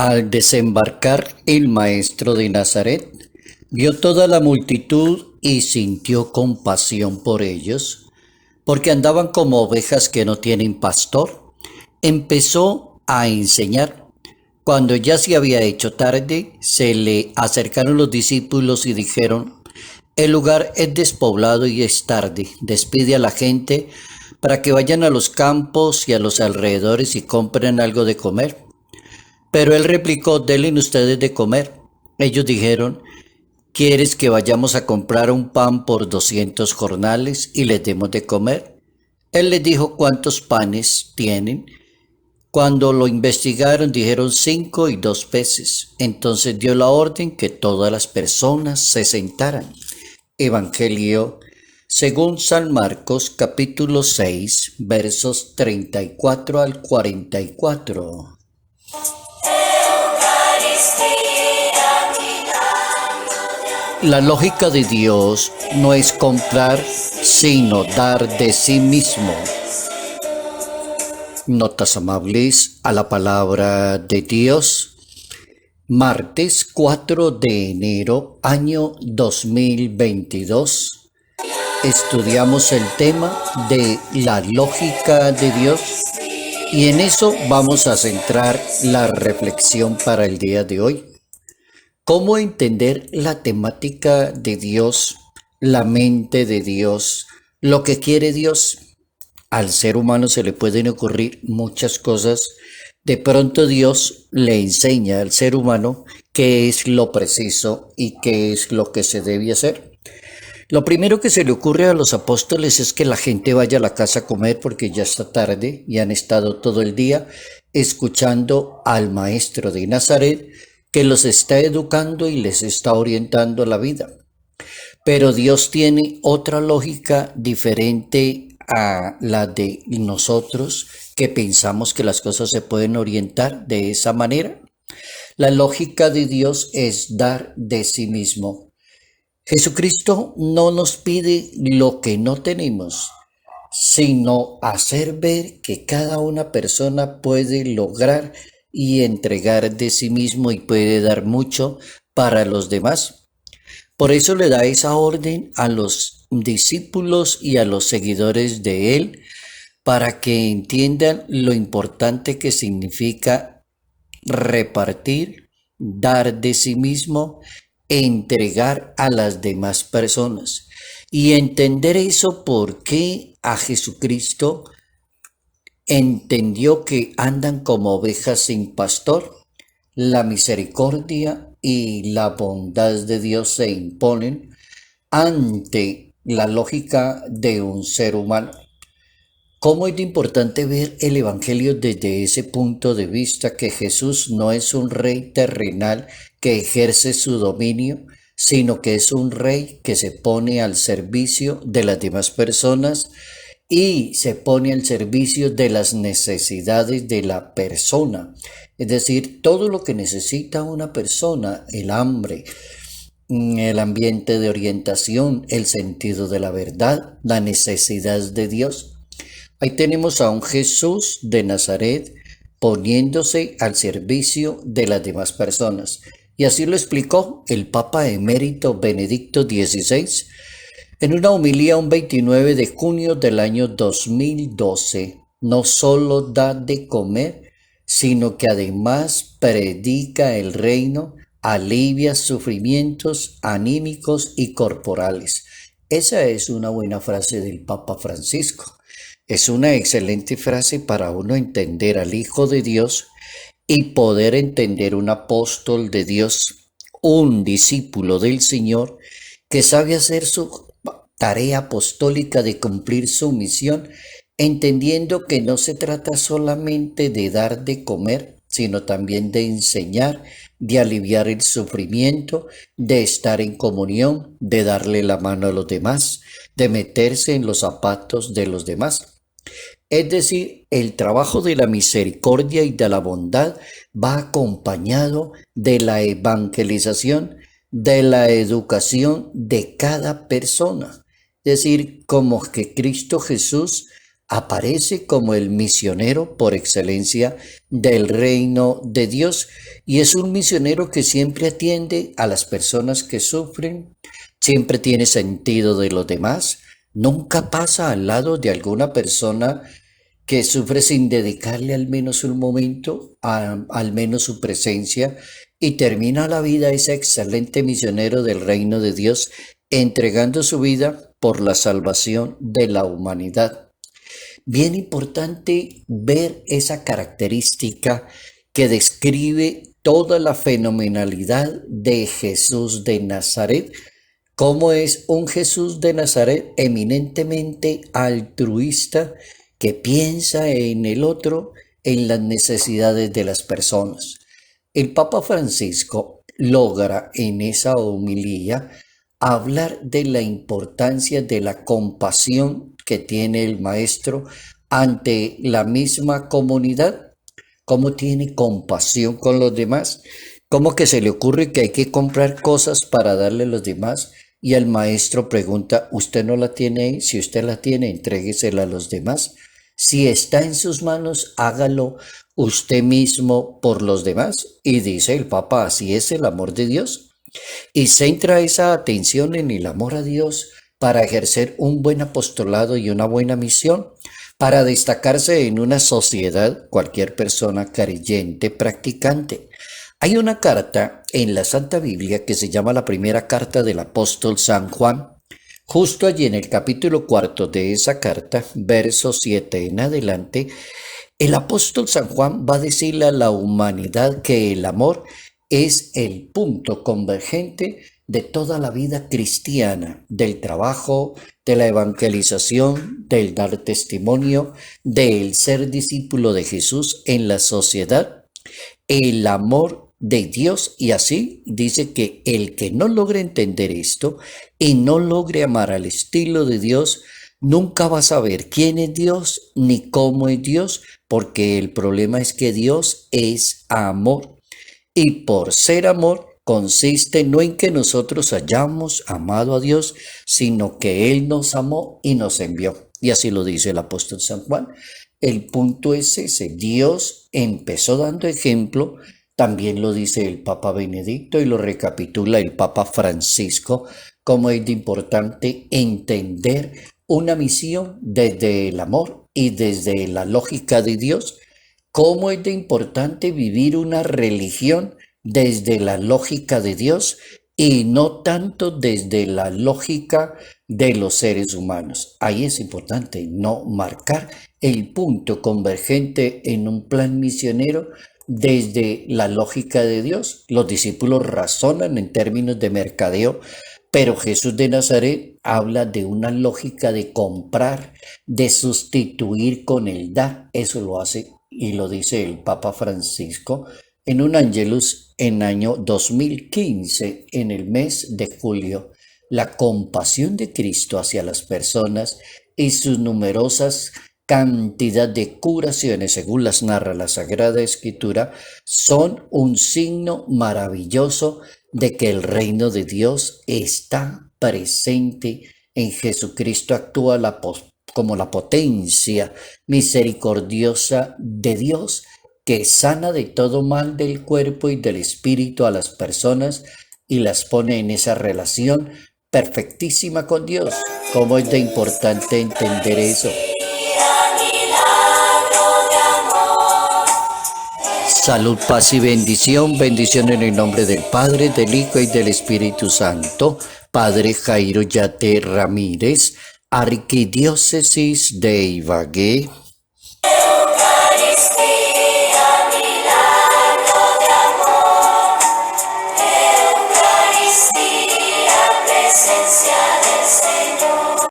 Al desembarcar el maestro de Nazaret, vio toda la multitud y sintió compasión por ellos, porque andaban como ovejas que no tienen pastor. Empezó a enseñar. Cuando ya se había hecho tarde, se le acercaron los discípulos y dijeron: el lugar es despoblado y es tarde. Despide a la gente para que vayan a los campos y a los alrededores y compren algo de comer. Pero él replicó: denle ustedes de comer. Ellos dijeron: ¿quieres que vayamos a comprar un pan por 200 jornales y les demos de comer? Él les dijo: ¿cuántos panes tienen? Cuando lo investigaron, dijeron: 5 y 2 peces. Entonces dio la orden que todas las personas se sentaran. Evangelio según San Marcos, capítulo 6, versos 34 al 44. La lógica de Dios no es comprar, sino dar de sí mismo. Notas amables a la palabra de Dios. Martes 4 de enero, año 2022. Estudiamos el tema de la lógica de Dios y en eso vamos a centrar la reflexión para el día de hoy. ¿Cómo entender la temática de Dios, la mente de Dios, lo que quiere Dios? Al ser humano se le pueden ocurrir muchas cosas. De pronto Dios le enseña al ser humano qué es lo preciso y qué es lo que se debe hacer. Lo primero que se le ocurre a los apóstoles es que la gente vaya a la casa a comer porque ya está tarde y han estado todo el día escuchando al maestro de Nazaret que los está educando y les está orientando la vida. Pero Dios tiene otra lógica diferente a la de nosotros, que pensamos que las cosas se pueden orientar de esa manera. La lógica de Dios es dar de sí mismo. Jesucristo no nos pide lo que no tenemos, sino hacer ver que cada una persona puede lograr y entregar de sí mismo y puede dar mucho para los demás. Por eso le da esa orden a los discípulos y a los seguidores de él, para que entiendan lo importante que significa repartir, dar de sí mismo, entregar a las demás personas. Y entender eso, porque a Jesucristo entendió que andan como ovejas sin pastor. La misericordia y la bondad de Dios se imponen ante la lógica de un ser humano. ¿Cómo es importante ver el Evangelio desde ese punto de vista, que Jesús no es un rey terrenal que ejerce su dominio, sino que es un rey que se pone al servicio de las demás personas y se pone al servicio de las necesidades de la persona? Es decir, todo lo que necesita una persona: el hambre, el ambiente de orientación, el sentido de la verdad, la necesidad de Dios. Ahí tenemos a un Jesús de Nazaret poniéndose al servicio de las demás personas. Y así lo explicó el Papa Emérito Benedicto XVI en una homilía un 29 de junio del año 2012. No solo da de comer, sino que además predica el reino, alivia sufrimientos anímicos y corporales. Esa es una buena frase del Papa Francisco. Es una excelente frase para uno entender al Hijo de Dios y poder entender un apóstol de Dios, un discípulo del Señor, que sabe hacer su tarea apostólica de cumplir su misión, entendiendo que no se trata solamente de dar de comer, sino también de enseñar, de aliviar el sufrimiento, de estar en comunión, de darle la mano a los demás, de meterse en los zapatos de los demás. Es decir, el trabajo de la misericordia y de la bondad va acompañado de la evangelización, de la educación de cada persona. Es decir, como que Cristo Jesús aparece como el misionero por excelencia del reino de Dios y es un misionero que siempre atiende a las personas que sufren, siempre tiene sentido de los demás, nunca pasa al lado de alguna persona que sufre sin dedicarle al menos un momento, al menos su presencia, y termina la vida ese excelente misionero del reino de Dios, entregando su vida por la salvación de la humanidad. Bien importante ver esa característica que describe toda la fenomenalidad de Jesús de Nazaret, cómo es un Jesús de Nazaret eminentemente altruista que piensa en el otro, en las necesidades de las personas. El Papa Francisco logra en esa homilía hablar de la importancia de la compasión que tiene el maestro ante la misma comunidad, cómo tiene compasión con los demás, cómo que se le ocurre que hay que comprar cosas para darle a los demás y el maestro pregunta, ¿usted no la tiene ahí? Si usted la tiene, entréguesela a los demás. Si está en sus manos, hágalo usted mismo por los demás. Y dice el Papa, así es el amor de Dios. Y centra esa atención en el amor a Dios para ejercer un buen apostolado y una buena misión, para destacarse en una sociedad, cualquier persona creyente, practicante. Hay una carta en la Santa Biblia que se llama la primera carta del apóstol San Juan. Justo allí en el capítulo 4 de esa carta, verso 7 en adelante, el apóstol San Juan va a decirle a la humanidad que el amor es el punto convergente de toda la vida cristiana, del trabajo, de la evangelización, del dar testimonio, del ser discípulo de Jesús en la sociedad. El amor de Dios, y así dice que el que no logre entender esto y no logre amar al estilo de Dios, nunca va a saber quién es Dios ni cómo es Dios, porque el problema es que Dios es amor. Y por ser amor consiste no en que nosotros hayamos amado a Dios, sino que Él nos amó y nos envió. Y así lo dice el apóstol San Juan. El punto es ese, Dios empezó dando ejemplo, también lo dice el Papa Benedicto y lo recapitula el Papa Francisco, como es de importante entender una misión desde el amor y desde la lógica de Dios, cómo es de importante vivir una religión desde la lógica de Dios y no tanto desde la lógica de los seres humanos. Ahí es importante no marcar el punto convergente en un plan misionero desde la lógica de Dios. Los discípulos razonan en términos de mercadeo, pero Jesús de Nazaret habla de una lógica de comprar, de sustituir con el dar. Eso lo hace y lo dice el Papa Francisco en un Angelus en año 2015, en el mes de julio. La compasión de Cristo hacia las personas y sus numerosas cantidad de curaciones, según las narra la Sagrada Escritura, son un signo maravilloso de que el reino de Dios está presente en Jesucristo. Actúa como la potencia misericordiosa de Dios que sana de todo mal del cuerpo y del espíritu a las personas y las pone en esa relación perfectísima con Dios. ¿Cómo es de importante entender eso? Salud, paz y bendición. Bendición en el nombre del Padre, del Hijo y del Espíritu Santo. Padre Jairo Yate Ramírez, Arquidiócesis de Ibagué.